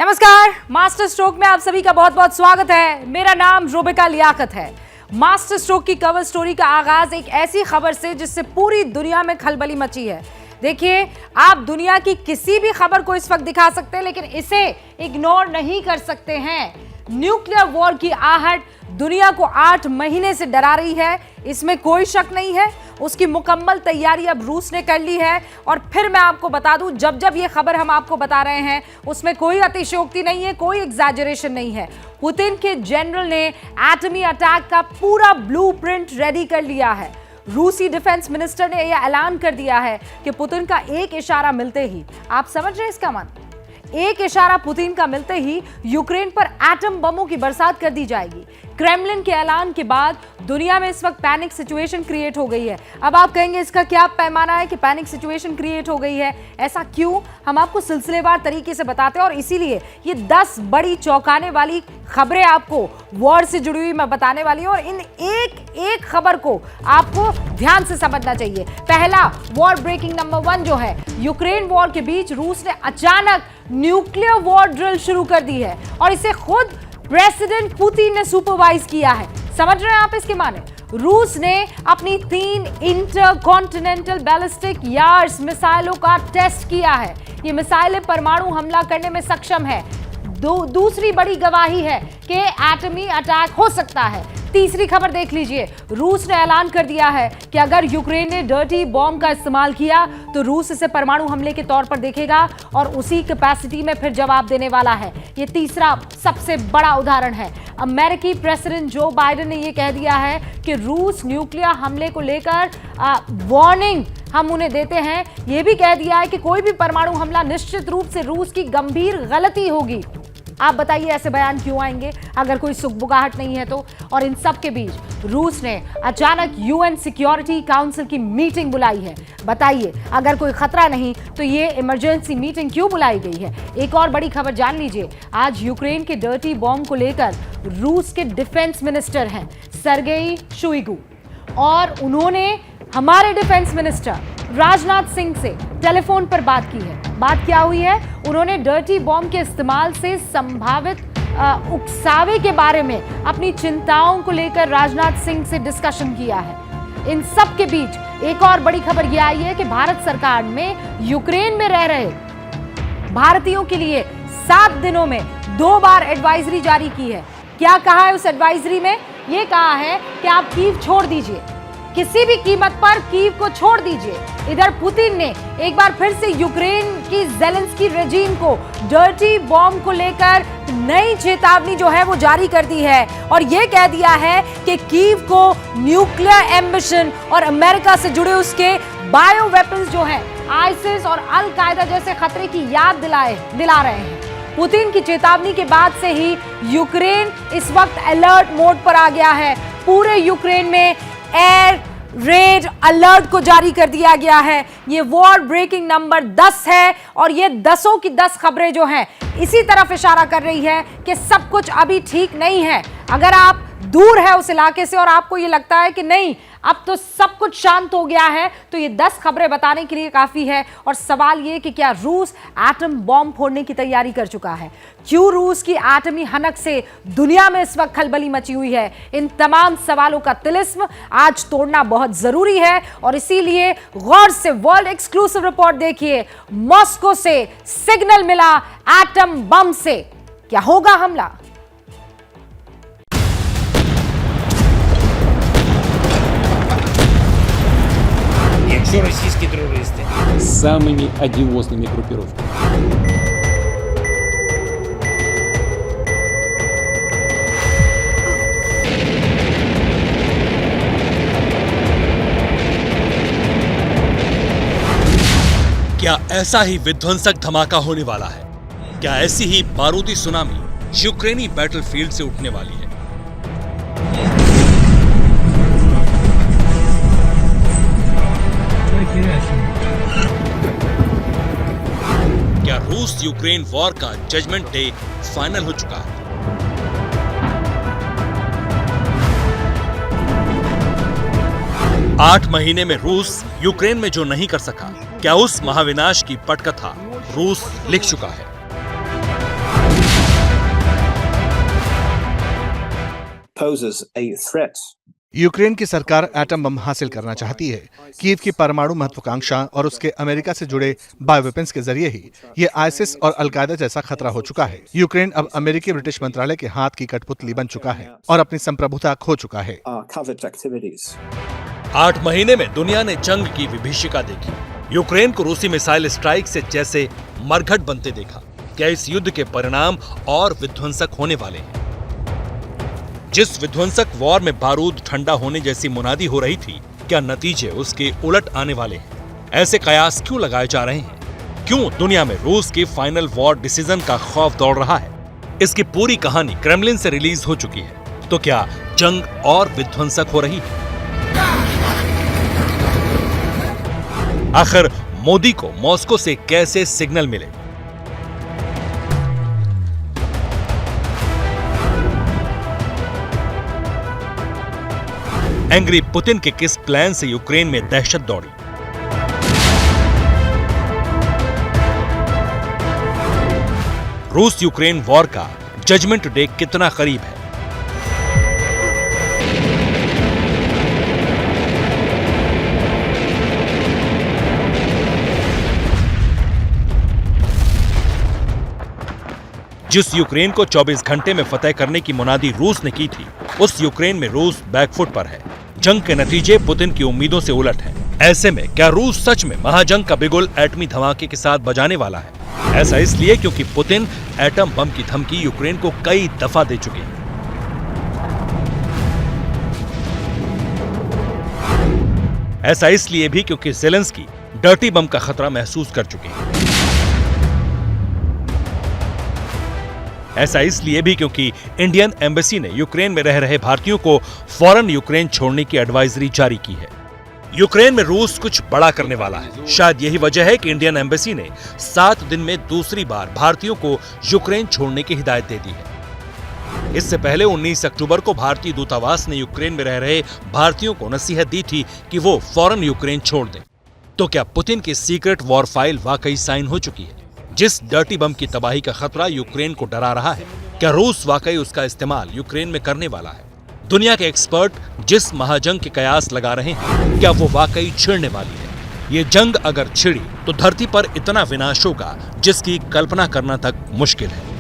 नमस्कार, master stroke में आप सभी का बहुत बहुत स्वागत है। मेरा नाम रुबिका लियाकत है। मास्टर स्ट्रोक की कवर स्टोरी का आगाज एक ऐसी खबर से जिससे पूरी दुनिया में खलबली मची है। देखिए, आप दुनिया की किसी भी खबर को इस वक्त दिखा सकते हैं, लेकिन इसे इग्नोर नहीं कर सकते हैं। न्यूक्लियर वॉर की आहट दुनिया को 8 महीने से डरा रही है, इसमें कोई शक नहीं है। उसकी मुकम्मल तैयारी अब रूस ने कर ली है। और फिर मैं आपको बता दूं, जब जब ये खबर हम आपको बता रहे हैं उसमें कोई अतिशयोक्ति नहीं है, कोई एग्जैजरेशन नहीं है। पुतिन के जनरल ने एटमी अटैक का पूरा ब्लूप्रिंट रेडी कर लिया है। रूसी डिफेंस मिनिस्टर ने यह ऐलान कर दिया है कि पुतिन का एक इशारा मिलते ही, आप समझ रहे हैं इसका मतलब, एक इशारा पुतिन का मिलते ही यूक्रेन पर एटम बमों की बरसात कर दी जाएगी। क्रेमलिन के ऐलान के बाद दुनिया में इस वक्त पैनिक सिचुएशन क्रिएट हो गई है। अब आप कहेंगे इसका क्या पैमाना है कि पैनिक सिचुएशन क्रिएट हो गई है, ऐसा क्यों? हम आपको सिलसिलेवार तरीके से बताते हैं और इसीलिए ये 10 बड़ी चौंकाने वाली खबरें आपको वॉर से जुड़ी हुई मैं बताने वाली हूं और इन एक एक खबर को आपको ध्यान से समझना चाहिए। पहला वॉर ब्रेकिंग नंबर 1 जो है, यूक्रेन वॉर के बीच रूस ने अचानक न्यूक्लियर वॉर ड्रिल शुरू कर दी है और इसे खुद प्रेसिडेंट पुतिन ने सुपरवाइज किया है। समझ रहे हैं आप इसके माने? रूस ने अपनी 3 इंटरकॉन्टिनेंटल बैलिस्टिक यार्ड्स मिसाइलों का टेस्ट किया है। ये मिसाइलें परमाणु हमला करने में सक्षम है। दूसरी बड़ी गवाही है कि एटमी अटैक हो सकता है। तीसरी खबर देख लीजिए, रूस ने ऐलान कर दिया है कि अगर यूक्रेन ने डर्टी बॉम्ब का इस्तेमाल किया तो रूस इसे परमाणु हमले के तौर पर देखेगा और उसी कैपेसिटी में फिर जवाब देने वाला है। ये तीसरा सबसे बड़ा उदाहरण है। अमेरिकी प्रेसिडेंट जो बाइडेन ने यह कह दिया है कि रूस न्यूक्लियर हमले को लेकर वार्निंग हम उन्हें देते हैं। यह भी कह दिया है कि कोई भी परमाणु हमला निश्चित रूप से रूस की गंभीर गलती होगी। आप बताइए ऐसे बयान क्यों आएंगे अगर कोई सुगबुगाहट नहीं है तो? और इन सब के बीच रूस ने अचानक यूएन सिक्योरिटी काउंसिल की मीटिंग बुलाई है। बताइए, अगर कोई खतरा नहीं तो ये इमरजेंसी मीटिंग क्यों बुलाई गई है? एक और बड़ी खबर जान लीजिए, आज यूक्रेन के डर्टी बॉम्ब को लेकर रूस के डिफेंस मिनिस्टर हैं सर्गेई शोइगु और उन्होंने हमारे डिफेंस मिनिस्टर राजनाथ सिंह से टेलीफोन पर बात की है। बात क्या हुई है? उन्होंने डर्टी बॉम्ब के इस्तेमाल से संभावित उकसावे के बारे में अपनी चिंताओं को लेकर राजनाथ सिंह से डिस्कशन किया है। इन सब के बीच एक और बड़ी खबर यह आई है कि भारत सरकार ने यूक्रेन में रह रहे भारतीयों के लिए 7 दिनों में 2 बार एडवाइजरी जारी की है। क्या कहा है उस एडवाइजरी में? यह कहा है कि आप कीव छोड़ दीजिए, किसी भी कीमत पर कीव को छोड़ दीजिए। इधर पुतिन ने एक बार फिर से यूक्रेन की ज़ेलेंस्की रेजिम को डर्टी बॉम्ब को लेकर नई चेतावनी जो है वो जारी कर दी है और ये कह दिया है कि कीव को न्यूक्लियर एम्बिशन और अमेरिका से जुड़े उसके बायो वेपन्स जो हैं आईसिस और अल कायदा जैसे खतरे की याद दिला रहे हैं। पुतिन की चेतावनी के बाद से ही यूक्रेन इस वक्त अलर्ट मोड पर आ गया है। पूरे यूक्रेन में एयर रेड अलर्ट को जारी कर दिया गया है। ये वॉर ब्रेकिंग नंबर 10 है और ये 10 की 10 खबरें जो हैं इसी तरफ इशारा कर रही है कि सब कुछ अभी ठीक नहीं है। अगर आप दूर है उस इलाके से और आपको ये लगता है कि नहीं अब तो सब कुछ शांत हो गया है, तो ये 10 खबरें बताने के लिए काफी है। और सवाल ये कि क्या रूस एटम बॉम्ब फोड़ने की तैयारी कर चुका है? क्यों रूस की एटमी हनक से दुनिया में इस वक्त खलबली मची हुई है? इन तमाम सवालों का तिलिस्म आज तोड़ना बहुत जरूरी है और इसीलिए गौर से वर्ल्ड एक्सक्लूसिव रिपोर्ट देखिए। मॉस्को से सिग्नल मिला एटम बम से, क्या होगा हमला? Якщо російські терористи самыми одиозными группировками. क्या ऐसा ही विध्वंसक धमाका होने वाला है? क्या ऐसी ही बारूदी सुनामी यूक्रेनी बैटलफील्ड से उठने वाली है? क्या रूस यूक्रेन वॉर का जजमेंट डे फाइनल हो चुका है? आठ महीने में रूस यूक्रेन में जो नहीं कर सका, क्या उस महाविनाश की पटकथा रूस लिख चुका है? poses a threat. यूक्रेन की सरकार एटम बम हासिल करना चाहती है। कीव की परमाणु महत्वाकांक्षा और उसके अमेरिका से जुड़े बायोवेपन्स के जरिए ही ये आईसिस और अलकायदा जैसा खतरा हो चुका है। यूक्रेन अब अमेरिकी ब्रिटिश मंत्रालय के हाथ की कठपुतली बन चुका है और अपनी संप्रभुता खो चुका है। 8 महीने में दुनिया ने जंग की विभीषिका देखी। यूक्रेन को रूसी मिसाइल स्ट्राइक से जैसे मरघट बनते देखा। क्या इस युद्ध के परिणाम और विध्वंसक होने वाले हैं? जिस विध्वंसक वॉर में बारूद ठंडा होने जैसी मुनादी हो रही थी, क्या नतीजे उसके उलट आने वाले हैं? ऐसे कयास क्यों लगाए जा रहे हैं? क्यों दुनिया में रूस के फाइनल वॉर डिसीजन का खौफ दौड़ रहा है? इसकी पूरी कहानी क्रेमलिन से रिलीज हो चुकी है। तो क्या जंग और विध्वंसक हो रही है? आखिर मोदी को मॉस्को से कैसे सिग्नल मिले? एंग्री पुतिन के किस प्लान से यूक्रेन में दहशत दौड़ी? रूस यूक्रेन वॉर का जजमेंट डे कितना करीब है? जिस यूक्रेन को 24 घंटे में फतेह करने की मुनादी रूस ने की थी, उस यूक्रेन में रूस बैकफुट पर है। जंग के नतीजे पुतिन की उम्मीदों से उलट हैं। ऐसे में क्या रूस सच में महाजंग का बिगुल एटमी धमाके के साथ बजाने वाला है? ऐसा इसलिए क्योंकि पुतिन एटम बम की धमकी यूक्रेन को कई दफा दे चुके हैं। ऐसा इसलिए भी क्योंकि ज़ेलेंस्की डर्टी बम का खतरा महसूस कर चुके हैं। ऐसा इसलिए भी क्योंकि इंडियन एम्बेसी ने यूक्रेन में रह रहे भारतीयों को फौरन यूक्रेन छोड़ने की एडवाइजरी जारी की है। यूक्रेन में रूस कुछ बड़ा करने वाला है। शायद यही वजह है कि इंडियन एम्बेसी ने 7 दिन में दूसरी बार भारतीयों को यूक्रेन छोड़ने की हिदायत दे दी है। इससे पहले 19 अक्टूबर को भारतीय दूतावास ने यूक्रेन में रह रहे भारतीयों को नसीहत दी थी कि वो फौरन यूक्रेन छोड़ दें। तो क्या पुतिन की सीक्रेट वॉर फाइल वाकई साइन हो चुकी है? जिस डर्टी बम की तबाही का खतरा यूक्रेन को डरा रहा है, क्या रूस वाकई उसका इस्तेमाल यूक्रेन में करने वाला है? दुनिया के एक्सपर्ट जिस महाजंग के कयास लगा रहे हैं, क्या वो वाकई छिड़ने वाली है? ये जंग अगर छिड़ी तो धरती पर इतना विनाश होगा जिसकी कल्पना करना तक मुश्किल है।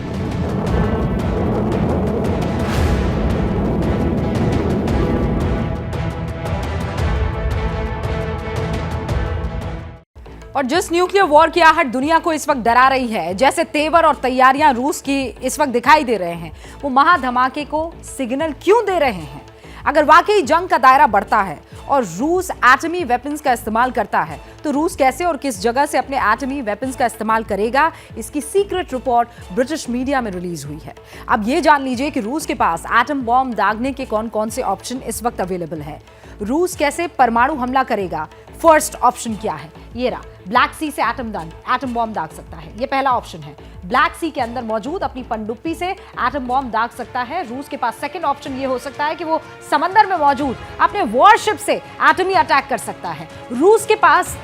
और जिस न्यूक्लियर वॉर की आहट दुनिया को इस वक्त डरा रही है, जैसे तेवर और तैयारियां रूस की इस वक्त दिखाई दे रहे हैं, वो महाधमाके को सिग्नल क्यों दे रहे हैं? अगर वाकई जंग का दायरा बढ़ता है और रूस एटमी वेपन्स का इस्तेमाल करता है, तो रूस कैसे और किस जगह से अपने एटमी वेपन्स का इस्तेमाल करेगा, इसकी सीक्रेट रिपोर्ट ब्रिटिश मीडिया में रिलीज हुई है। अब ये जान लीजिए कि रूस के पास एटम बॉम्ब दागने के कौन कौन से ऑप्शन इस वक्त अवेलेबल है। रूस कैसे परमाणु हमला करेगा? फर्स्ट ऑप्शन क्या है? ये रहा, ब्लैक सी से एटम बॉम्ब दाग सकता है, ये पहला ऑप्शन है। ब्लैक सी के अंदर मौजूद अपनी पनडुब्बी से एटम बॉम्ब दाग सकता है रूस के पास। सेकंड ऑप्शन ये हो सकता है कि वो समंदर में मौजूद अपने वॉरशिप से एटमी अटैक कर सकता है। रूस के पास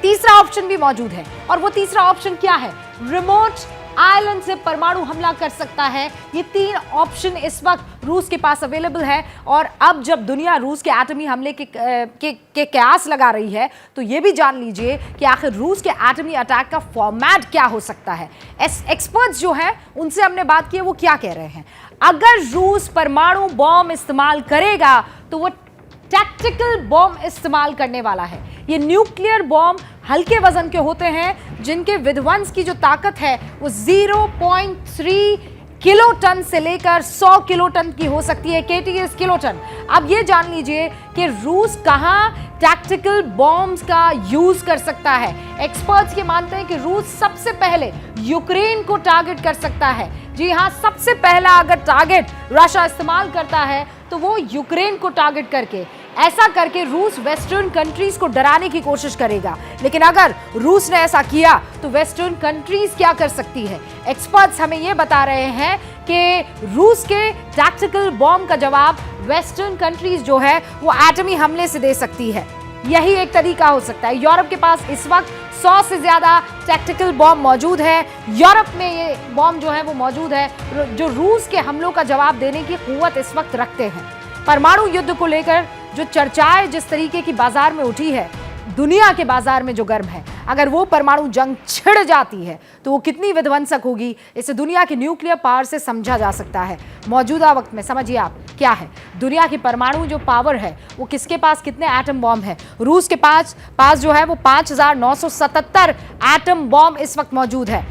तीसरा ऑप्शन भी मौजूद है, और वो तीसरा ऑप्शन क्या है? रिमोट आइलैंड से परमाणु हमला कर सकता है। ये 3 ऑप्शन इस वक्त रूस के पास अवेलेबल है। और अब जब दुनिया रूस के एटमी हमले के कयास लगा रही है, तो ये भी जान लीजिए कि आखिर रूस के एटमी अटैक का फॉर्मेट क्या हो सकता है। एक्सपर्ट्स जो हैं उनसे हमने बात की है, वो क्या कह रहे हैं। अगर रूस परमाणु बॉम्ब इस्तेमाल करेगा तो वो टैक्टिकल बॉम्ब इस्तेमाल करने वाला है। ये न्यूक्लियर बॉम्ब हल्के वजन के होते हैं, जिनके विध्वंस की जो ताकत है वो 0.3 किलोटन से लेकर 100 किलोटन की हो सकती है। KTS kiloton. अब ये जान लीजिए कि रूस कहां टैक्टिकल बॉम्ब्स का यूज कर सकता है। एक्सपर्ट्स ये मानते हैं कि रूस सबसे पहले यूक्रेन को टारगेट कर सकता है। जी हां, सबसे पहला अगर टारगेट रशिया इस्तेमाल करता है तो वो यूक्रेन को टारगेट करके, ऐसा करके रूस वेस्टर्न कंट्रीज को डराने की कोशिश करेगा। लेकिन अगर रूस ने ऐसा किया तो वेस्टर्न कंट्रीज क्या कर सकती है? एक्सपर्ट्स हमें यह बता रहे हैं कि रूस के टैक्टिकल बॉम्ब का जवाब वेस्टर्न कंट्रीज जो है वो एटमी हमले से दे सकती है। यही एक तरीका हो सकता है। यूरोप के पास इस वक्त 100 से ज्यादा टैक्टिकल बॉम्ब मौजूद है। यूरोप में ये बॉम्ब जो है वो मौजूद है, जो रूस के हमलों का जवाब देने की कुव्वत इस वक्त रखते हैं। परमाणु युद्ध को लेकर जो चर्चाएं जिस तरीके की बाजार में उठी है, दुनिया के बाजार में जो गर्म है, अगर वो परमाणु जंग छिड़ जाती है तो वो कितनी विध्वंसक होगी, इसे दुनिया के न्यूक्लियर पावर से समझा जा सकता है। मौजूदा वक्त में समझिए आप क्या है दुनिया की परमाणु जो पावर है, वो किसके पास कितने एटम बॉम्ब है। रूस के पास जो है वो 5,977 एटम बॉम्ब इस वक्त मौजूद है।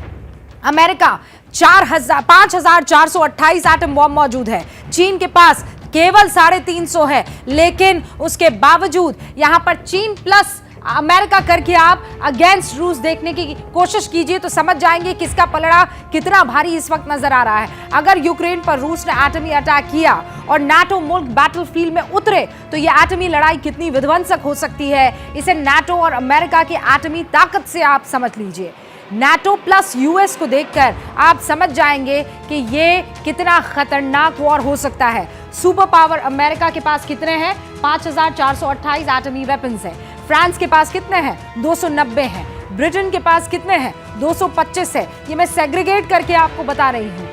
अमेरिका 5,428 एटम बॉम्ब मौजूद है। चीन के पास केवल 350 है, लेकिन उसके बावजूद यहां पर चीन प्लस अमेरिका करके आप अगेंस्ट रूस देखने की कोशिश कीजिए तो समझ जाएंगे कि इसका पलड़ा कितना भारी इस वक्त नजर आ रहा है। अगर यूक्रेन पर रूस ने एटमी अटैक किया और नाटो मुल्क बैटलफील्ड में उतरे तो यह एटमी लड़ाई कितनी विध्वंसक हो सकती है, इसे नाटो और अमेरिका की एटमी ताकत से आप समझ लीजिए। नाटो प्लस यूएस को देखकर आप समझ जाएंगे कि ये कितना खतरनाक वॉर हो सकता है। सुपर पावर अमेरिका के पास कितने हैं? 5,428 एटमी वेपन्स हैं। फ्रांस के पास कितने हैं? 290 हैं। ब्रिटेन के पास कितने हैं? 225 है। ये मैं सेग्रीगेट करके आपको बता रही हूँ।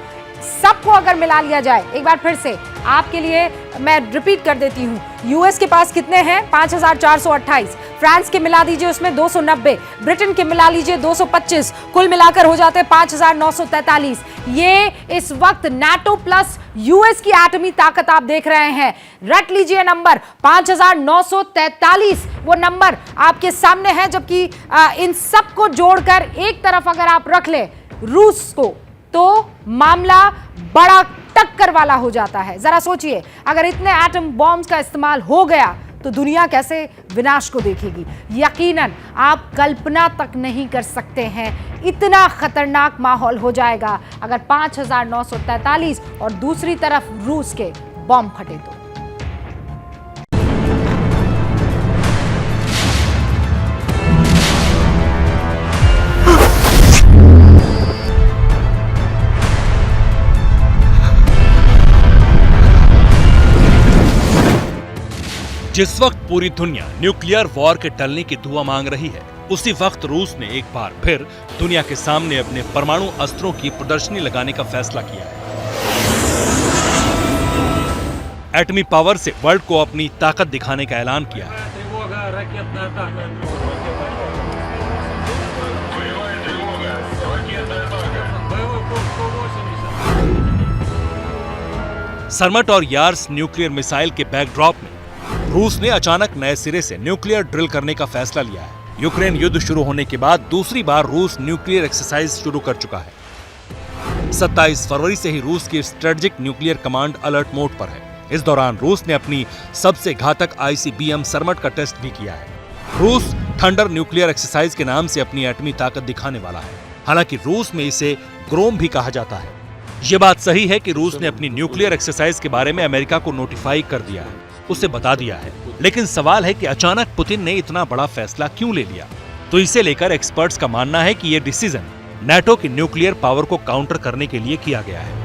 सबको अगर मिला लिया जाए, एक बार फिर से आपके लिए मैं रिपीट कर देती हूँ, यूएस के पास कितने हैं? 5,428। फ्रांस के मिला दीजिए उसमें 290, ब्रिटेन के मिला लीजिए 225, कुल मिलाकर हो जाते हैं 5,943। ये इस वक्त नाटो प्लस यूएस की एटमी ताकत आप देख रहे हैं। रट लीजिए नंबर 5,943, वो नंबर आपके सामने है। जबकि इन सबको जोड़कर एक तरफ अगर आप रख ले रूस को, तो मामला बड़ा टक्कर वाला हो जाता है। जरा सोचिए, अगर इतने एटम बॉम्ब्स का इस्तेमाल हो गया तो दुनिया कैसे विनाश को देखेगी। यकीनन आप कल्पना तक नहीं कर सकते हैं, इतना खतरनाक माहौल हो जाएगा अगर 5,943 और दूसरी तरफ रूस के बॉम्ब फटे तो। जिस वक्त पूरी दुनिया न्यूक्लियर वॉर के टलने की दुआ मांग रही है, उसी वक्त रूस ने एक बार फिर दुनिया के सामने अपने परमाणु अस्त्रों की प्रदर्शनी लगाने का फैसला किया है। एटमी पावर से वर्ल्ड को अपनी ताकत दिखाने का ऐलान किया है। सरमट और यार्स न्यूक्लियर मिसाइल के बैकड्रॉप में रूस ने अचानक नए सिरे से न्यूक्लियर ड्रिल करने का फैसला लिया है। यूक्रेन युद्ध शुरू होने के बाद दूसरी बार रूस न्यूक्लियर एक्सरसाइज शुरू कर चुका है। 27 फरवरी से ही रूस की strategic nuclear command alert mode पर है। इस दौरान रूस ने अपनी सबसे घातक ICBM सरमट का टेस्ट भी किया है। रूस थंडर न्यूक्लियर एक्सरसाइज के नाम से अपनी एटमी ताकत दिखाने वाला है। हालांकि रूस में इसे ग्रोम भी कहा जाता है। ये बात सही है कि रूस ने अपनी न्यूक्लियर एक्सरसाइज के बारे में अमेरिका को नोटिफाई कर दिया है, उसे बता दिया है। लेकिन सवाल है कि अचानक पुतिन ने इतना बड़ा फैसला क्यों ले लिया? तो इसे लेकर एक्सपर्ट्स का मानना है कि यह डिसीजन नाटो की न्यूक्लियर पावर को काउंटर करने के लिए किया गया है।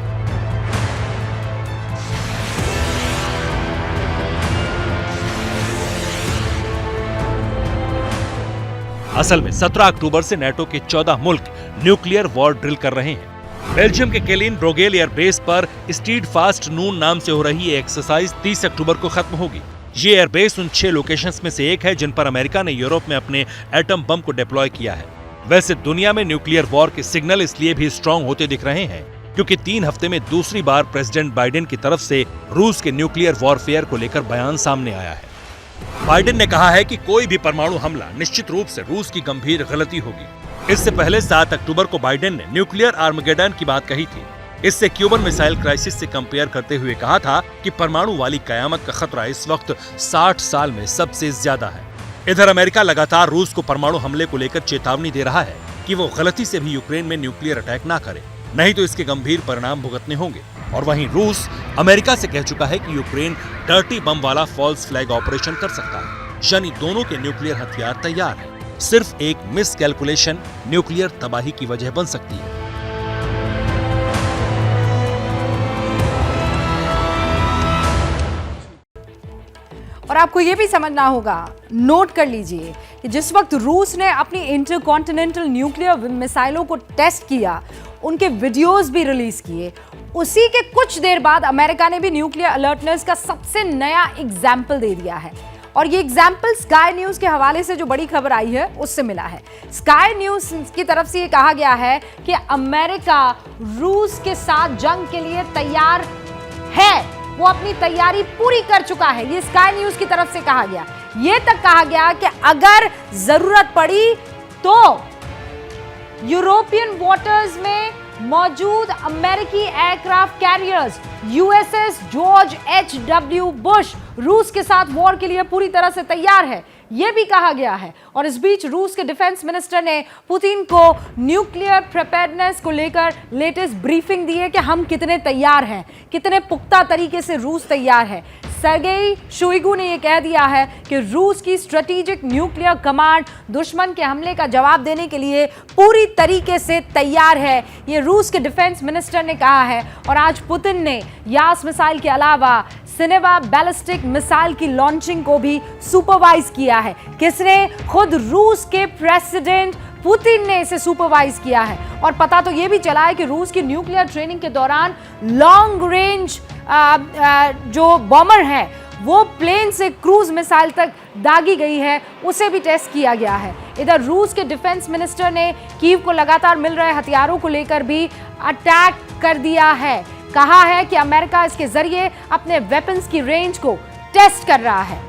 असल में 17 अक्टूबर से नाटो के 14 मुल्क न्यूक्लियर वॉर ड्रिल कर रहे हैं। बेल्जियम के केलिन ब्रोगेल एयरबेस पर स्टीड फास्ट नून नाम से हो रही ये एक्सरसाइज 30 अक्टूबर को खत्म होगी। ये एयरबेस उन 6 लोकेशंस में से एक है जिन पर अमेरिका ने यूरोप में अपने एटम बम को डिप्लॉय किया है। वैसे दुनिया में न्यूक्लियर वॉर के सिग्नल इसलिए भी स्ट्रांग होते दिख रहे हैं क्योंकि 3 हफ्ते में दूसरी बार प्रेसिडेंट बाइडेन की तरफ से रूस के न्यूक्लियर वॉरफेयर को लेकर बयान सामने आया है। बाइडेन ने कहा है कि कोई भी परमाणु हमला निश्चित रूप से रूस की गंभीर गलती होगी। इससे पहले 7 अक्टूबर को बाइडेन ने न्यूक्लियर आर्मगेडन की बात कही थी। इससे क्यूबन मिसाइल क्राइसिस से कंपेयर करते हुए कहा था कि परमाणु वाली कयामत का खतरा इस वक्त 60 साल में सबसे ज्यादा है। इधर अमेरिका लगातार रूस को परमाणु हमले को लेकर चेतावनी दे रहा है कि वो गलती से भी यूक्रेन में न्यूक्लियर अटैक ना करे, नहीं तो इसके गंभीर परिणाम भुगतने होंगे। और वहीं रूस अमेरिका से कह चुका है कि यूक्रेन डर्टी बम वाला फॉल्स फ्लैग ऑपरेशन कर सकता है, यानी दोनों के न्यूक्लियर हथियार तैयार हैं। सिर्फ एक मिस कैलकुलेशन न्यूक्लियर तबाही की वजह बन सकती है। और आपको यह भी समझना होगा, नोट कर लीजिए कि जिस वक्त रूस ने अपनी इंटरकॉन्टिनेंटल न्यूक्लियर मिसाइलों को टेस्ट किया, उनके वीडियोस भी रिलीज किए, उसी के कुछ देर बाद अमेरिका ने भी न्यूक्लियर अलर्टनेस का सबसे नया एग्जाम्पल दे दिया है। और ये एग्जाम्पल स्काई न्यूज के हवाले से जो बड़ी खबर आई है उससे मिला है। स्काई न्यूज की तरफ से ये कहा गया है कि अमेरिका रूस के साथ जंग के लिए तैयार है, वो अपनी तैयारी पूरी कर चुका है। ये स्काई न्यूज की तरफ से कहा गया। ये तक कहा गया कि अगर जरूरत पड़ी तो यूरोपियन वाटर्स में मौजूद अमेरिकी aircraft carriers USS George H.W. Bush रूस के साथ वॉर के लिए पूरी तरह से तैयार है, यह भी कहा गया है। और इस बीच रूस के डिफेंस मिनिस्टर ने पुतिन को न्यूक्लियर प्रिपेयर्डनेस को लेकर लेटेस्ट ब्रीफिंग दी है कि हम कितने तैयार हैं, कितने पुख्ता तरीके से रूस तैयार है। सर्गेई शोइगु ने यह कह दिया है कि रूस की स्ट्रेटेजिक न्यूक्लियर कमांड दुश्मन के हमले का जवाब देने के लिए पूरी तरीके से तैयार है, ये रूस के डिफेंस मिनिस्टर ने कहा है। और आज पुतिन ने यास मिसाइल के अलावा सिनेवा बैलिस्टिक मिसाइल की लॉन्चिंग को भी सुपरवाइज किया है। किसने? खुद रूस के प्रेसिडेंट पुतिन ने इसे सुपरवाइज किया है। और पता तो यह भी चला है कि रूस की न्यूक्लियर ट्रेनिंग के दौरान लॉन्ग रेंज जो बॉमर है वो प्लेन से क्रूज मिसाइल तक दागी गई है, उसे भी टेस्ट किया गया है। इधर रूस के डिफेंस मिनिस्टर ने कीव को लगातार मिल रहे हथियारों को लेकर भी अटैक कर दिया है। कहा है कि अमेरिका इसके जरिए अपने वेपन्स की रेंज को टेस्ट कर रहा है।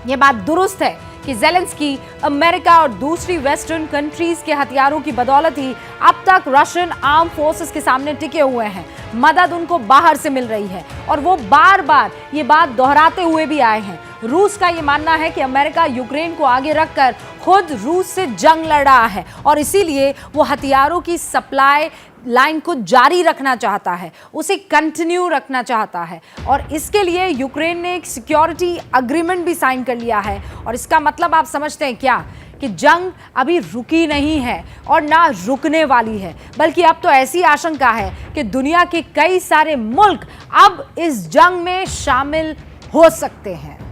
यह बात दुरुस्त है कि ज़ेलेंस्की अमेरिका और दूसरी वेस्टर्न कंट्रीज के हथियारों की बदौलत ही अब तक रशियन आर्म फोर्सेस के सामने टिके हुए हैं। मदद उनको बाहर से मिल रही है और वो बार बार ये बात दोहराते हुए भी आए हैं। रूस का ये मानना है कि अमेरिका यूक्रेन को आगे रखकर खुद रूस से जंग लड़ रहा है और इसीलिए वो हथियारों की सप्लाई लाइन को जारी रखना चाहता है, उसे कंटिन्यू रखना चाहता है। और इसके लिए यूक्रेन ने एक सिक्योरिटी एग्रीमेंट भी साइन कर लिया है। और इसका मतलब आप समझते हैं क्या? कि जंग अभी रुकी नहीं है और ना रुकने वाली है, बल्कि अब तो ऐसी आशंका है कि दुनिया के कई सारे मुल्क अब इस जंग में शामिल हो सकते हैं।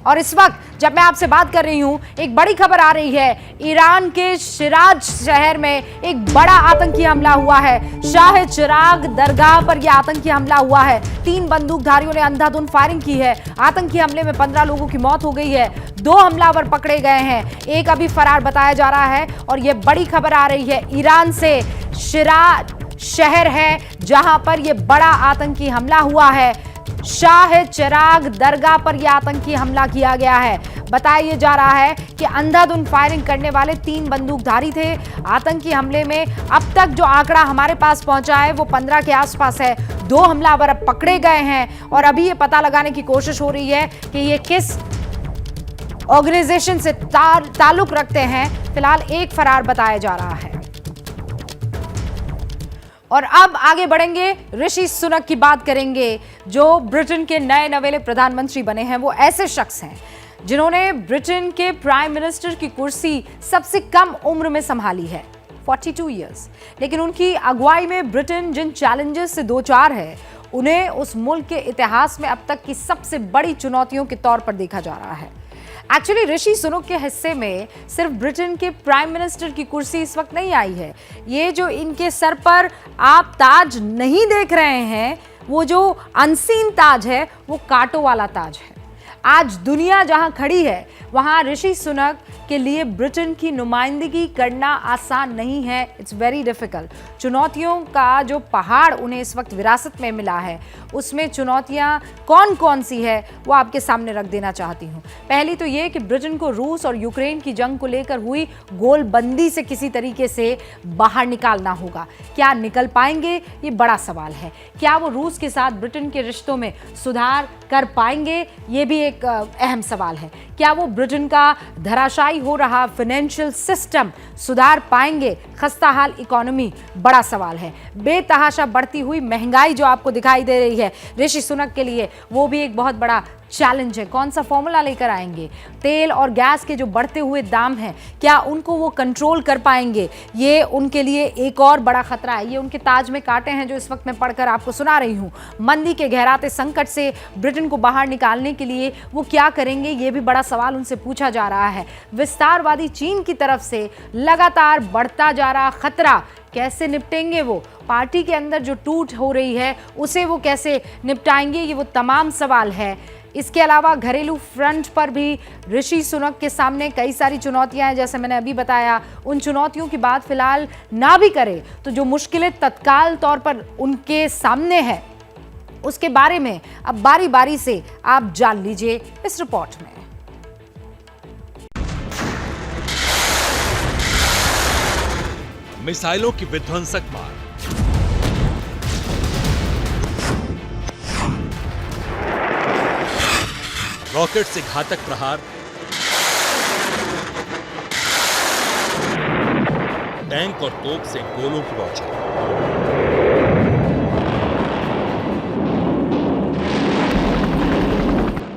और इस वक्त जब मैं आपसे बात कर रही हूं, एक बड़ी खबर आ रही है। ईरान के शिराज शहर में एक बड़ा आतंकी हमला हुआ है। शाह चिराग दरगाह पर यह आतंकी हमला हुआ है। 3 बंदूकधारियों ने अंधाधुंध फायरिंग की है। आतंकी हमले में 15 लोगों की मौत हो गई है। 2 हमलावर पकड़े गए हैं, एक अभी फरार बताया जा रहा है। और यह बड़ी खबर आ रही है ईरान से। शिराज शहर है जहां पर यह बड़ा आतंकी हमला हुआ है। शाह चिराग दरगाह पर यह आतंकी हमला किया गया है। बताया जा रहा है कि अंधाधुंध फायरिंग करने वाले 3 बंदूकधारी थे। आतंकी हमले में अब तक जो आंकड़ा हमारे पास पहुंचा है वो 15 के आसपास है। 2 हमलावर अब पकड़े गए हैं और अभी ये पता लगाने की कोशिश हो रही है कि ये किस ऑर्गेनाइजेशन से ताल्लुक रखते हैं। फिलहाल एक फरार बताया जा रहा है। और अब आगे बढ़ेंगे, ऋषि सुनक की बात करेंगे जो ब्रिटेन के नए नवेले प्रधानमंत्री बने हैं। वो ऐसे शख्स हैं जिन्होंने ब्रिटेन के प्राइम मिनिस्टर की कुर्सी सबसे कम उम्र में संभाली है, 42 इयर्स। लेकिन उनकी अगुवाई में ब्रिटेन जिन चैलेंजेस से दो चार है, उन्हें उस मुल्क के इतिहास में अब तक की सबसे बड़ी चुनौतियों के तौर पर देखा जा रहा है। एक्चुअली ऋषि सुनक के हिस्से में सिर्फ ब्रिटेन के प्राइम मिनिस्टर की कुर्सी इस वक्त नहीं आई है। ये जो इनके सर पर आप ताज नहीं देख रहे हैं, वो जो अनसीन ताज है, वो कांटों वाला ताज है। आज दुनिया जहां खड़ी है वहां ऋषि सुनक के लिए ब्रिटेन की नुमाइंदगी करना आसान नहीं है। It's very difficult. चुनौतियों का जो पहाड़ उन्हें इस वक्त विरासत में मिला है, उसमें चुनौतियां कौन कौन सी है वो आपके सामने रख देना चाहती हूं। पहली तो ये कि ब्रिटेन को रूस और यूक्रेन की जंग को लेकर हुई गोलबंदी से किसी तरीके से बाहर निकालना होगा। क्या निकल पाएंगे, ये बड़ा सवाल है। क्या वो रूस के साथ ब्रिटेन के रिश्तों में सुधार कर पाएंगे, ये भी एक अहम सवाल है। क्या वो ब्रिटेन का धराशायी हो रहा फाइनेंशियल सिस्टम सुधार पाएंगे? खस्ता हाल इकोनॉमी बड़ा सवाल है। बेतहाशा बढ़ती हुई महंगाई जो आपको दिखाई दे रही है ऋषि सुनक के लिए, वो भी एक बहुत बड़ा चैलेंज है, कौन सा फॉर्मूला लेकर आएंगे? तेल और गैस के जो बढ़ते हुए दाम हैं, क्या उनको वो कंट्रोल कर पाएंगे? ये उनके लिए एक और बड़ा खतरा है। ये उनके ताज में कांटे हैं जो इस वक्त मैं पढ़कर आपको सुना रही हूँ। मंदी के गहराते संकट से ब्रिटेन को बाहर निकालने के लिए वो क्या करेंगे, ये भी बड़ा सवाल उनसे पूछा जा रहा है। विस्तारवादी चीन की तरफ से लगातार बढ़ता जा रहा खतरा, कैसे निपटेंगे वो? पार्टी के अंदर जो टूट हो रही है उसे वो कैसे निपटाएंगे, ये वो तमाम सवाल है। इसके अलावा घरेलू फ्रंट पर भी ऋषि सुनक के सामने कई सारी चुनौतियां हैं, जैसे मैंने अभी बताया। उन चुनौतियों की बात फिलहाल ना भी करें तो जो मुश्किलें तत्काल तौर पर उनके सामने है, उसके बारे में अब बारी बारी से आप जान लीजिए इस रिपोर्ट में। मिसाइलों की विध्वंसक मार, रॉकेट से घातक प्रहार, टैंक और तोप से गोलों की बौछार।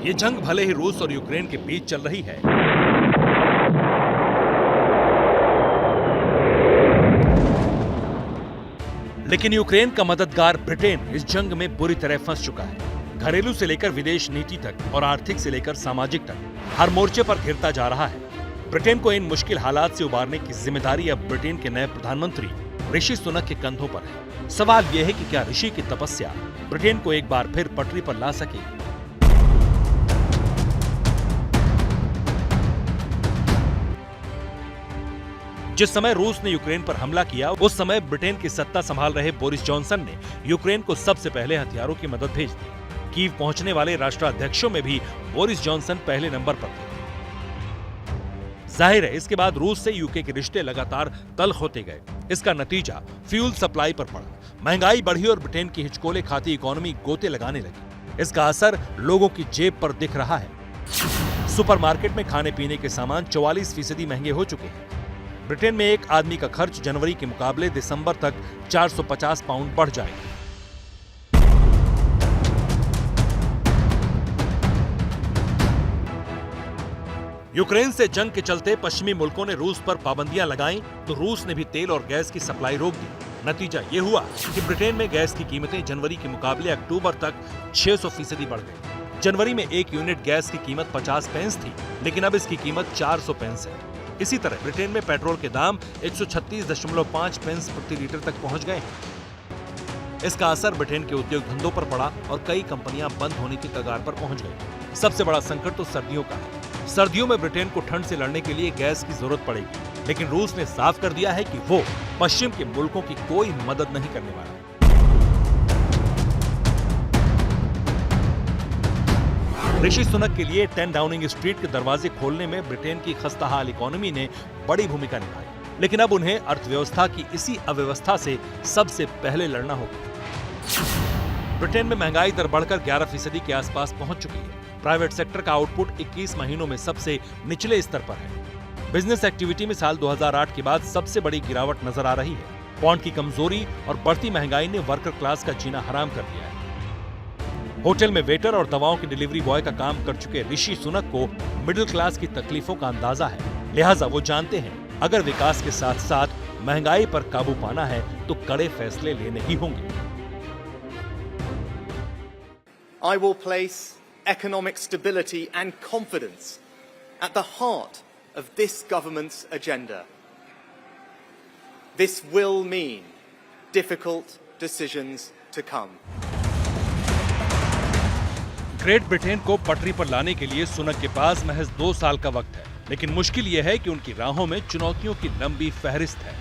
ये जंग भले ही रूस और यूक्रेन के बीच चल रही है, लेकिन यूक्रेन का मददगार ब्रिटेन इस जंग में बुरी तरह फंस चुका है। घरेलू से लेकर विदेश नीति तक और आर्थिक से लेकर सामाजिक तक हर मोर्चे पर घिरता जा रहा है। ब्रिटेन को इन मुश्किल हालात से उबारने की जिम्मेदारी अब ब्रिटेन के नए प्रधानमंत्री ऋषि सुनक के कंधों पर है। सवाल यह है कि क्या ऋषि की तपस्या ब्रिटेन को एक बार फिर पटरी पर ला सकेगी? जिस समय रूस ने यूक्रेन पर हमला किया, उस समय ब्रिटेन की सत्ता संभाल रहे बोरिस जॉनसन ने यूक्रेन को सबसे पहले हथियारों की मदद भेज दी। कीव पहुंचने वाले राष्ट्राध्यक्षों में भी बोरिस जॉनसन पहले नंबर पर थे। जाहिर है, इसके बाद रूस से यूके के रिश्ते लगातार तल्ख होते गए। इसका नतीजा फ्यूल सप्लाई पर पड़ा, महंगाई बढ़ी और ब्रिटेन की हिचकोले खाती इकोनॉमी गोते लगाने लगी। इसका असर लोगों की जेब पर दिख रहा है। सुपरमार्केट में खाने पीने के सामान 44% महंगे हो चुके हैं। ब्रिटेन में एक आदमी का खर्च जनवरी के मुकाबले दिसंबर तक 450 पाउंड बढ़ जाएगा। यूक्रेन से जंग के चलते पश्चिमी मुल्कों ने रूस पर पाबंदियां लगाईं, तो रूस ने भी तेल और गैस की सप्लाई रोक दी। नतीजा ये हुआ कि ब्रिटेन में गैस की कीमतें जनवरी के मुकाबले अक्टूबर तक 600% बढ़ गई। जनवरी में एक यूनिट गैस की कीमत 50 पेंस थी, लेकिन अब इसकी कीमत 400 पेंस है। इसी तरह ब्रिटेन में पेट्रोल के दाम 136.5 पेंस प्रति लीटर तक पहुंच गए हैं। इसका असर ब्रिटेन के उद्योग धंधों पर पड़ा और कई कंपनियां बंद होने की कगार पर पहुंच गई। सबसे बड़ा संकट तो सर्दियों का है। सर्दियों में ब्रिटेन को ठंड से लड़ने के लिए गैस की जरूरत पड़ेगी, लेकिन रूस ने साफ कर दिया है कि वो पश्चिम के मुल्कों की कोई मदद नहीं करने वाला। ऋषि सुनक के लिए 10 डाउनिंग स्ट्रीट के दरवाजे खोलने में ब्रिटेन की खस्ताहाल इकोनॉमी ने बड़ी भूमिका निभाई, लेकिन अब उन्हें अर्थव्यवस्था की इसी अव्यवस्था से सबसे पहले लड़ना होगा। ब्रिटेन में महंगाई दर बढ़कर 11% के आसपास पहुंच चुकी है। प्राइवेट सेक्टर का आउटपुट 21 महीनों में सबसे निचले स्तर पर है। बिजनेस एक्टिविटी में साल 2008 के बाद सबसे बड़ी गिरावट नजर आ रही है। पौंड की कमजोरी और बढ़ती महंगाई ने वर्कर क्लास का जीना हराम कर दिया है। होटल में वेटर और दवाओं के डिलीवरी बॉय का काम कर चुके ऋषि सुनक को मिडिल क्लास की तकलीफों का अंदाजा है। लिहाजा वो जानते हैं, अगर विकास के साथ साथ महंगाई पर काबू पाना है तो कड़े फैसले लेने ही होंगे। I will place economic stability and confidence at the heart of this government's agenda. This will mean difficult decisions to come. Great Britain को पटरी पर लाने के लिए सुनक के पास महज 2 साल का वक्त है, लेकिन मुश्किल यह है कि उनकी राहों में चुनौतियों की लंबी फहरिस्त है।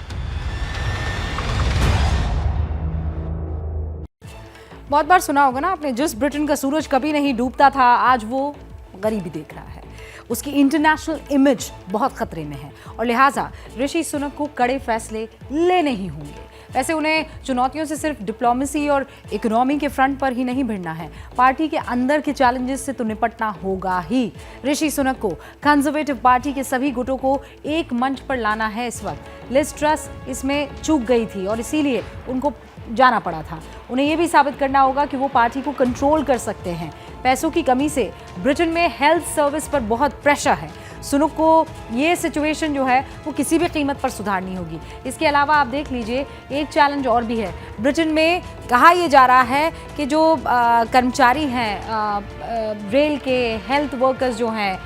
बहुत बार सुना होगा ना आपने, जिस ब्रिटेन का सूरज कभी नहीं डूबता था, आज वो गरीबी देख रहा है। उसकी इंटरनेशनल इमेज बहुत खतरे में है और लिहाजा ऋषि सुनक को कड़े फैसले लेने ही होंगे। वैसे उन्हें चुनौतियों से सिर्फ डिप्लोमेसी और इकोनॉमी के फ्रंट पर ही नहीं भिड़ना है, पार्टी के अंदर के चैलेंजेस से तो निपटना होगा ही। ऋषि सुनक को कंजर्वेटिव पार्टी के सभी गुटों को एक मंच पर लाना है। इस वक्त लिज ट्रस इसमें चूक गई थी और इसीलिए उनको जाना पड़ा था। उन्हें ये भी साबित करना होगा कि वो पार्टी को कंट्रोल कर सकते हैं। पैसों की कमी से ब्रिटेन में हेल्थ सर्विस पर बहुत प्रेशर है। सुनक को ये सिचुएशन जो है वो किसी भी कीमत पर सुधारनी होगी। इसके अलावा आप देख लीजिए एक चैलेंज और भी है। ब्रिटेन में कहा यह जा रहा है कि जो कर्मचारी हैं रेल के, हेल्थ वर्कर्स जो हैं,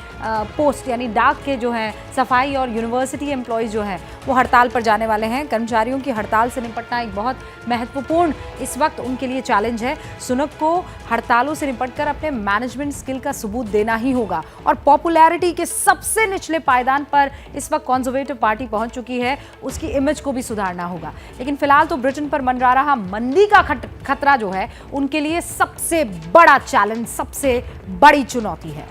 पोस्ट यानी डाक के जो हैं, सफाई और यूनिवर्सिटी एम्प्लॉयज़ जो हैं वो हड़ताल पर जाने वाले हैं। कर्मचारियों की हड़ताल से निपटना एक बहुत महत्वपूर्ण इस वक्त उनके लिए चैलेंज है। सुनक को हड़तालों से निपटकर अपने मैनेजमेंट स्किल का सबूत देना ही होगा। और पॉपुलैरिटी के सबसे निचले पायदान पर इस वक्त कंजर्वेटिव पार्टी पहुंच चुकी है, उसकी इमेज को भी सुधारना होगा। लेकिन फिलहाल तो ब्रिटेन पर मंडरा रहा मंदी का खतरा जो है उनके लिए सबसे बड़ा चैलेंज, सबसे बड़ी चुनौती है।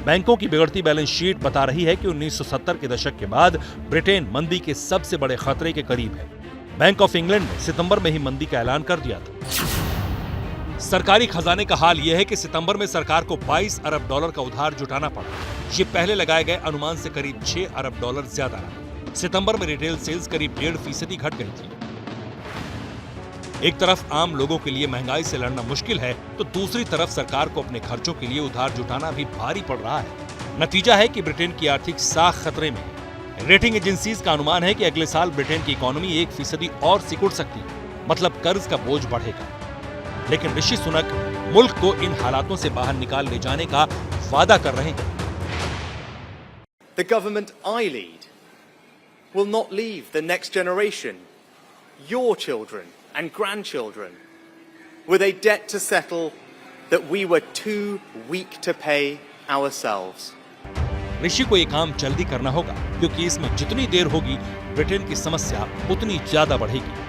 बैंकों की बिगड़ती बैलेंस शीट बता रही है कि 1970 के दशक के बाद ब्रिटेन मंदी के सबसे बड़े खतरे के करीब है। बैंक ऑफ इंग्लैंड ने सितंबर में ही मंदी का ऐलान कर दिया था। सरकारी खजाने का हाल यह है कि सितंबर में सरकार को 22 अरब डॉलर का उधार जुटाना पड़ा। ये पहले लगाए गए अनुमान से करीब 6 अरब डॉलर ज्यादा रहा। सितंबर में रिटेल सेल्स करीब 1.5% घट गई थी। एक तरफ आम लोगों के लिए महंगाई से लड़ना मुश्किल है, तो दूसरी तरफ सरकार को अपने खर्चों के लिए उधार जुटाना भी भारी पड़ रहा है। नतीजा है कि ब्रिटेन की आर्थिक साख खतरे में है। रेटिंग एजेंसीज का अनुमान है कि अगले साल ब्रिटेन की इकोनॉमी 1% और सिकुड़ सकती है, मतलब कर्ज का बोझ बढ़ेगा। लेकिन ऋषि सुनक मुल्क को इन हालातों से बाहर निकाल ले जाने का वादा कर रहे हैं। The government I lead will not leave the next generation, your children and grandchildren, with a debt to settle that we were too weak to pay ourselves. ऋषि को ये काम जल्दी करना होगा, क्योंकि इसमें जितनी देर होगी ब्रिटेन की समस्या उतनी ज्यादा बढ़ेगी।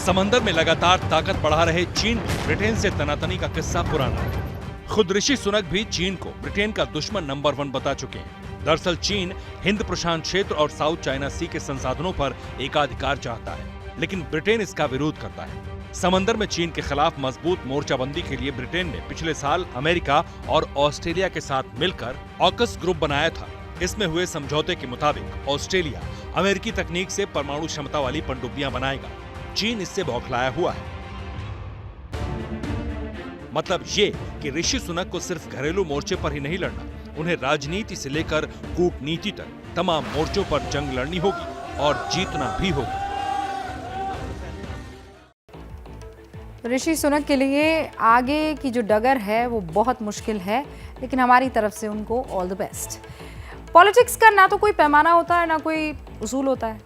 समंदर में लगातार ताकत बढ़ा रहे चीन की ब्रिटेन से तनातनी का किस्सा पुराना है। खुद ऋषि सुनक भी चीन को ब्रिटेन का दुश्मन नंबर 1 बता चुके हैं। दरअसल चीन हिंद प्रशांत क्षेत्र और साउथ चाइना सी के संसाधनों पर एकाधिकार चाहता है, लेकिन ब्रिटेन इसका विरोध करता है। समंदर में चीन के खिलाफ मजबूत मोर्चाबंदी के लिए ब्रिटेन ने पिछले साल अमेरिका और ऑस्ट्रेलिया के साथ मिलकर ऑकस ग्रुप बनाया था। इसमें हुए समझौते के मुताबिक ऑस्ट्रेलिया अमेरिकी तकनीक से परमाणु क्षमता वाली पनडुब्बियां बनाएगा। चीन इससे बौखलाया हुआ है। मतलब ये कि ऋषि सुनक को सिर्फ घरेलू मोर्चे पर ही नहीं लड़ना, उन्हें राजनीति से लेकर कूटनीति तक तमाम मोर्चों पर जंग लड़नी होगी और जीतना भी होगा। ऋषि सुनक के लिए आगे की जो डगर है वो बहुत मुश्किल है, लेकिन हमारी तरफ से उनको ऑल द बेस्ट। पॉलिटिक्स का ना तो कोई पैमाना होता है ना कोई उसूल होता है।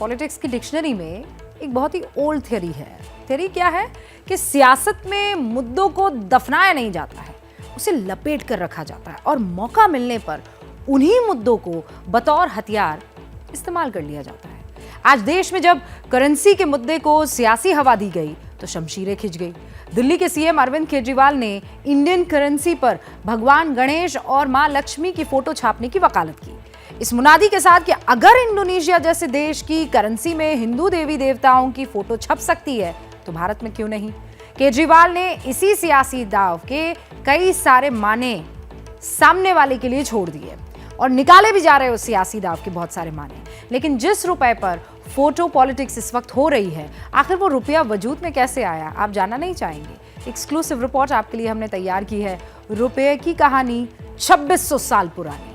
पॉलिटिक्स की डिक्शनरी में एक बहुत ही ओल्ड थ्योरी है। थ्योरी क्या है कि सियासत में मुद्दों को दफनाया नहीं जाता है, उसे लपेट कर रखा जाता है और मौका मिलने पर उन्हीं मुद्दों को बतौर हथियार इस्तेमाल कर लिया जाता है। आज देश में जब करेंसी के मुद्दे को सियासी हवा दी गई तो शमशीरें खिंच गई। दिल्ली के सीएम अरविंद केजरीवाल ने इंडियन करेंसी पर भगवान गणेश और मां लक्ष्मी की फोटो छापने की वकालत की, इस मुनादी के साथ कि अगर इंडोनेशिया जैसे देश की करेंसी में हिंदू देवी देवताओं की फोटो छप सकती है तो भारत में क्यों नहीं। केजरीवाल ने इसी सियासी दाव के कई सारे माने सामने वाले के लिए छोड़ दिए और निकाले भी जा रहे उस सियासी दाव के बहुत सारे माने। लेकिन जिस रुपए पर फोटो पॉलिटिक्स इस वक्त हो रही है, आखिर वो रुपया वजूद में कैसे आया, आप जानना नहीं चाहेंगे। एक्सक्लूसिव रिपोर्ट आपके लिए हमने तैयार की है, रुपये की कहानी 2600 साल पुरानी।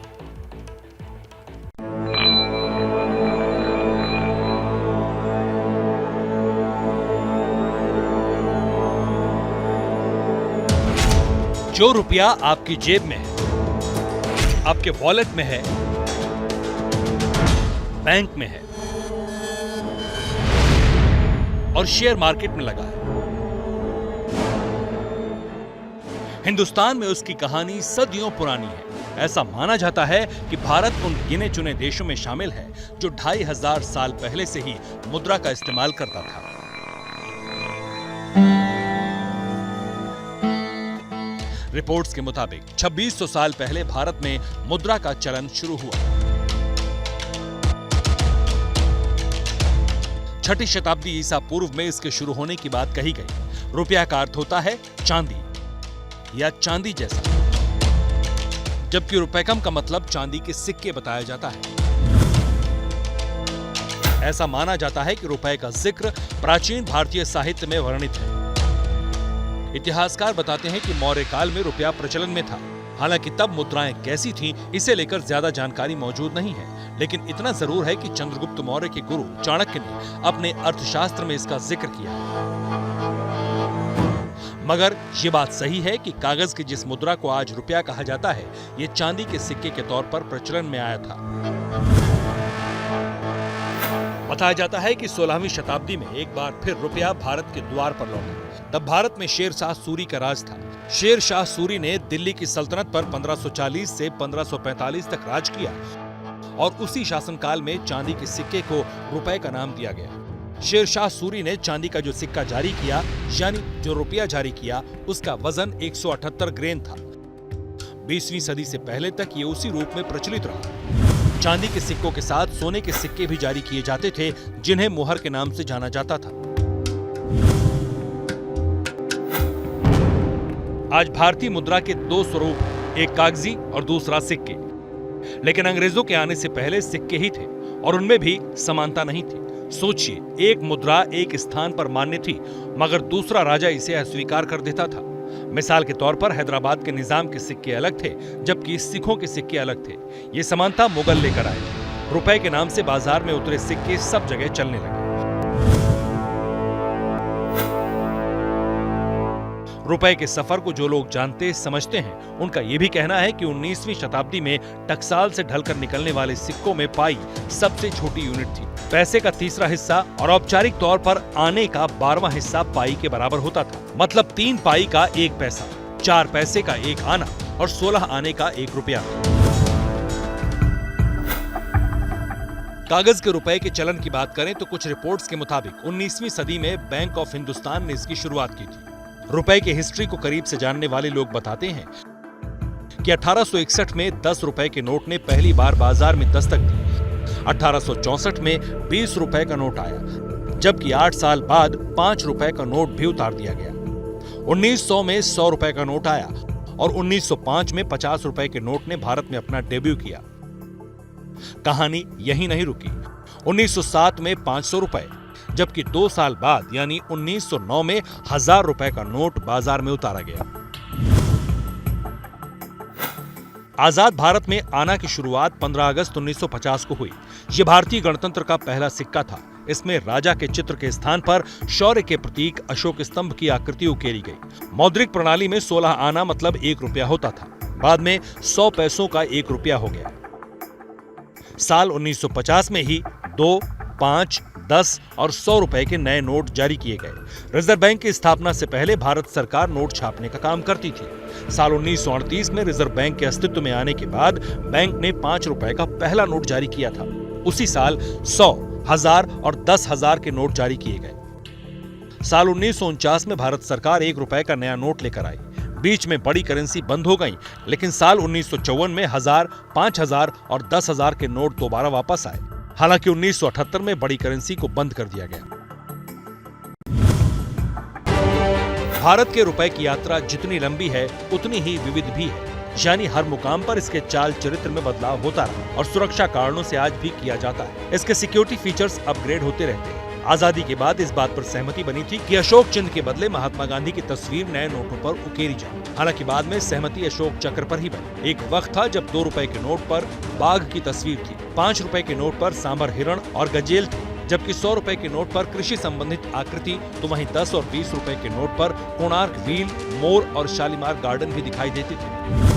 जो रुपया आपकी जेब में है, आपके वॉलेट में है, बैंक में है और शेयर मार्केट में लगा है, हिंदुस्तान में उसकी कहानी सदियों पुरानी है। ऐसा माना जाता है कि भारत उन गिने चुने देशों में शामिल है जो 2500 साल पहले से ही मुद्रा का इस्तेमाल करता था। रिपोर्ट्स के मुताबिक 2600 साल पहले भारत में मुद्रा का चलन शुरू हुआ। छठी शताब्दी ईसा पूर्व में इसके शुरू होने की बात कही गई। रुपया का अर्थ होता है चांदी या चांदी जैसा, जबकि रुपैकम का मतलब चांदी के सिक्के बताया जाता है। ऐसा माना जाता है कि रुपए का जिक्र प्राचीन भारतीय साहित्य में वर्णित है। इतिहासकार बताते हैं कि मौर्य काल में रुपया प्रचलन में था। हालांकि तब मुद्राएं कैसी थीं, इसे लेकर ज्यादा जानकारी मौजूद नहीं है, लेकिन इतना जरूर है कि चंद्रगुप्त मौर्य के गुरु चाणक्य ने अपने अर्थशास्त्र में इसका जिक्र किया। मगर ये बात सही है कि कागज की जिस मुद्रा को आज रुपया कहा जाता है, ये चांदी के सिक्के के तौर पर प्रचलन में आया था। बताया जाता है कि 16वीं शताब्दी में एक बार फिर रुपया भारत के द्वार पर लौटा। तब भारत में शेर शाह सूरी का राज था। शेर शाह सूरी ने दिल्ली की सल्तनत पर 1540 से 1545 तक राज किया और उसी शासनकाल में चांदी के सिक्के को रुपए का नाम दिया गया। शेर शाह सूरी ने चांदी का जो सिक्का जारी किया, यानी जो रुपया जारी किया, उसका वजन 178 ग्रेन था। 20वीं सदी से पहले तक ये उसी रूप में प्रचलित रहा। चांदी के सिक्कों के साथ सोने के सिक्के भी जारी किए जाते थे, जिन्हें मुहर के नाम से जाना जाता था। आज भारतीय मुद्रा के दो स्वरूप, एक कागजी और दूसरा सिक्के। लेकिन अंग्रेजों के आने से पहले सिक्के ही थे और उनमें भी समानता नहीं थी। सोचिए, एक मुद्रा एक स्थान पर मान्य थी, मगर दूसरा राजा इसे अस्वीकार कर देता था। मिसाल के तौर पर हैदराबाद के निजाम के सिक्के अलग थे, जबकि सिखों के सिक्के अलग थे। ये समानता मुगल लेकर आए थे। रुपए के नाम से बाजार में उतरे सिक्के सब जगह चलने लगे। रुपए के सफर को जो लोग जानते समझते हैं, उनका यह भी कहना है कि 19वीं शताब्दी में टकसाल से ढलकर निकलने वाले सिक्कों में पाई सबसे छोटी यूनिट थी। पैसे का तीसरा हिस्सा और औपचारिक तौर पर आने का 12वां हिस्सा पाई के बराबर होता था। मतलब 3 पाई का 1 पैसा, 4 पैसे का 1 आना और 16 आने का 1 रुपया। कागज के रुपए के चलन की बात करें तो कुछ रिपोर्ट्स के मुताबिक 19वीं सदी में बैंक ऑफ हिंदुस्तान ने इसकी शुरुआत की थी। रुपए की हिस्ट्री को करीब से जानने वाले लोग बताते हैं कि 1861 में 10 रुपए के नोट ने पहली बार बाजार में दस्तक दी। 1864 में 20 रुपए का नोट आया, जबकि 8 साल बाद 5 रुपए का नोट भी उतार दिया गया। 1900 में 100 रुपए का नोट आया और 1905 में 50 रुपए के नोट ने भारत में अपना डेब्यू किया। कहानी यहीं नहीं रुकी। 1907 में 500 रुपए, जबकि 2 साल बाद यानी 1909 में 1000 रुपए का नोट बाजार में उतारा गया। आजाद भारत में आना की शुरुआत 15 अगस्त 1950 को हुई। यह भारतीय गणतंत्र का पहला सिक्का था। इसमें राजा के चित्र के स्थान पर शौर्य के प्रतीक अशोक स्तंभ की आकृति उकेरी गई। मौद्रिक प्रणाली में 16 आना मतलब 1 रुपया होता था। बाद में 100 पैसों का 1 रुपया हो गया। साल 1950 में ही 2, 5, 10 और 100 रुपए के नए नोट जारी किए गए। रिजर्व बैंक की स्थापना से पहले भारत सरकार नोट छापने का काम करती थी। साल 1938 में रिजर्व बैंक के अस्तित्व में आने के बाद बैंक ने 5 रुपए का पहला नोट जारी किया था। उसी साल 100, 1000 और 10,000 के नोट जारी किए गए। साल 1949 में भारत सरकार 1 रुपए का नया नोट लेकर आई। बीच में बड़ी करेंसी बंद हो गई, लेकिन साल 1954 में 1000, 5000 और 10,000 के नोट दोबारा वापस आए। हालांकि 1978 में बड़ी करेंसी को बंद कर दिया गया। भारत के रुपए की यात्रा जितनी लंबी है, उतनी ही विविध भी है। यानी हर मुकाम पर इसके चाल चरित्र में बदलाव होता रहा और सुरक्षा कारणों से आज भी किया जाता है। इसके सिक्योरिटी फीचर्स अपग्रेड होते रहते हैं। आजादी के बाद इस बात पर सहमति बनी थी कि अशोक चिन्ह के बदले महात्मा गांधी की तस्वीर नए नोटों पर उकेरी जाए। हालांकि बाद में सहमति अशोक चक्र पर ही बनी। एक वक्त था जब 2 रुपए के नोट पर बाघ की तस्वीर थी, 5 रुपए के नोट पर सांभर हिरण और गजेल थी, जबकि 100 रुपए के नोट पर कृषि संबंधित आकृति, तो वहीं 10 और 20 रुपए के नोट पर कोणार्क व्हील, मोर और शालीमार गार्डन भी दिखाई देती थी।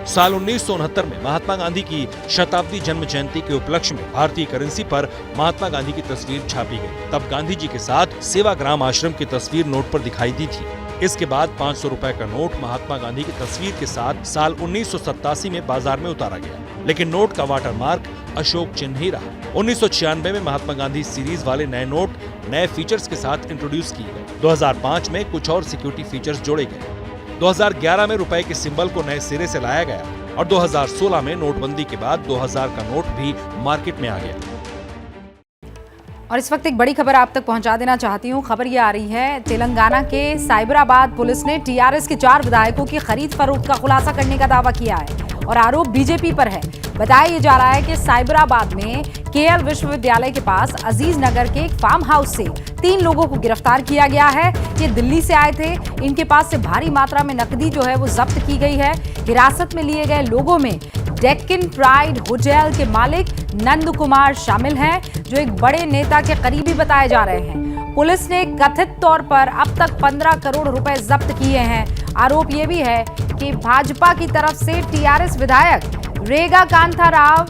साल 1969 में महात्मा गांधी की शताब्दी जन्म जयंती के उपलक्ष्य में भारतीय करेंसी पर महात्मा गांधी की तस्वीर छापी गई। तब गांधी जी के साथ सेवाग्राम आश्रम की तस्वीर नोट पर दिखाई दी थी। इसके बाद 500 रुपए का नोट महात्मा गांधी की तस्वीर के साथ साल 1987 में बाजार में उतारा गया, लेकिन नोट का वाटरमार्क अशोक चिन्ह ही रहा। 1996 में महात्मा गांधी सीरीज वाले नए नोट नए फीचर्स के साथ इंट्रोड्यूस किए गए। 2005 में कुछ और सिक्योरिटी फीचर्स जोड़े गए। 2011 में रुपए के सिंबल को नए सिरे से लाया गया और 2016 में नोटबंदी के बाद 2000 का नोट भी मार्केट में आ गया। और इस वक्त एक बड़ी खबर आप तक पहुंचा देना चाहती हूं। खबर ये आ रही है, तेलंगाना के साइबराबाद पुलिस ने टीआरएस के 4 विधायकों की खरीद फरोख्त का खुलासा करने का दावा किया है और आरोप बीजेपी पर है। बताया ये जा रहा है कि साइबराबाद में केएल विश्वविद्यालय के पास अजीज नगर के एक फार्म हाउस से 3 लोगों को गिरफ्तार किया गया है। ये दिल्ली से आए थे। इनके पास से भारी मात्रा में नकदी जो है वो जब्त की गई है। हिरासत में लिए गए लोगों में डेक्कन प्राइड होटल के मालिक नंद कुमार शामिल हैं, जो एक बड़े नेता के करीबी बताए जा रहे हैं। पुलिस ने कथित तौर पर अब तक 15 करोड़ रुपए जब्त किए हैं। आरोप यह भी है कि भाजपा की तरफ से टीआरएस विधायक रेगा कांथा राव,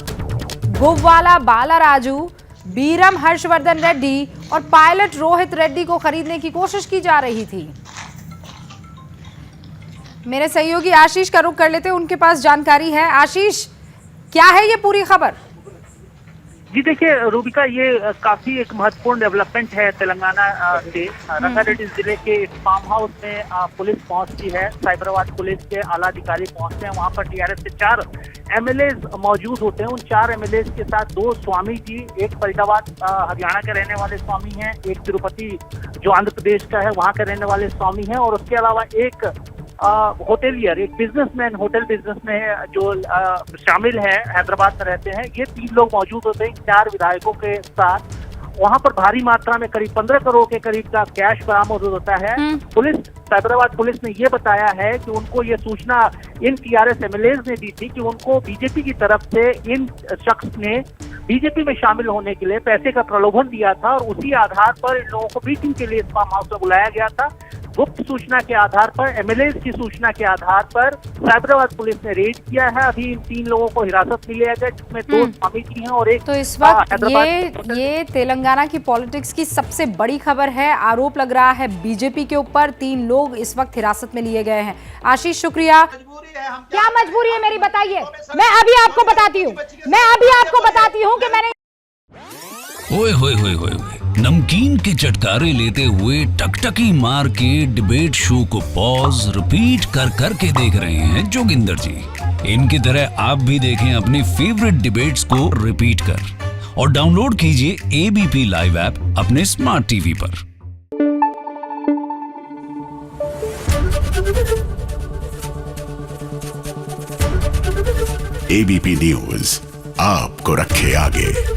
गोवाला बालाराजू, बीरम हर्षवर्धन रेड्डी और पायलट रोहित रेड्डी को खरीदने की कोशिश की जा रही थी। मेरे सहयोगी आशीष का रुख कर लेते हैं, उनके पास जानकारी है। आशीष, क्या है ये पूरी खबर? जी देखिए रूबिका, ये काफी एक महत्वपूर्ण डेवलपमेंट है तेलंगाना से। रंगारेड्डी जिले के एक फार्म हाउस में पुलिस पहुंचती है। साइबराबाद पुलिस के आला अधिकारी पहुंचते हैं। वहां पर टीआरएस के 4 एमएलए मौजूद होते हैं। उन 4 एमएलए के साथ 2 स्वामी जी, एक फरीदाबाद हरियाणा के रहने वाले स्वामी हैं, एक तिरुपति जो आंध्र प्रदेश का है वहां के रहने वाले स्वामी हैं, और उसके अलावा एक होटेलियर, एक बिजनेसमैन, होटल बिजनेस में जो शामिल है, हैदराबाद में रहते हैं। ये 3 लोग मौजूद होते हैं 4 विधायकों के साथ। वहां पर भारी मात्रा में करीब 15 करोड़ के करीब का कैश बरामद होता है। पुलिस, साइबराबाद पुलिस ने ये बताया है कि उनको ये सूचना इन टीआरएस एमएलए ने दी थी कि उनको बीजेपी की तरफ से इन शख्स ने बीजेपी में शामिल होने के लिए पैसे का प्रलोभन दिया था, और उसी आधार पर इन लोगों को मीटिंग के लिए इस फार्म हाउस में बुलाया गया था। गुप्त सूचना के आधार पर, एमएलए की सूचना के आधार पर साइबराबाद पुलिस ने रेड किया है। अभी इन 3 लोगों को हिरासत में लिया गया, जिसमें 2 स्वामी जी हैं और एक। तो इस वक्त ये तेलंगाना की पॉलिटिक्स की सबसे बड़ी खबर है। आरोप लग रहा है बीजेपी के ऊपर। 3 लोग इस वक्त हिरासत में लिए गए हैं। आशीष, शुक्रिया। क्या मजबूरी है मेरी, बताइए। मैं अभी आपको बताती हूँ कि मैंने ओए होए होए होए, नमकीन के चटकारे लेते हुए टकटकी मार के डिबेट शो को पॉज रिपीट कर करके देख रहे हैं जोगिंदर जी। इनकी तरह आप भी देखें अपने फेवरेट डिबेट्स को रिपीट कर, और डाउनलोड कीजिए एबीपी लाइव ऐप अपने स्मार्ट टीवी पर। एबीपी न्यूज आपको रखे आगे।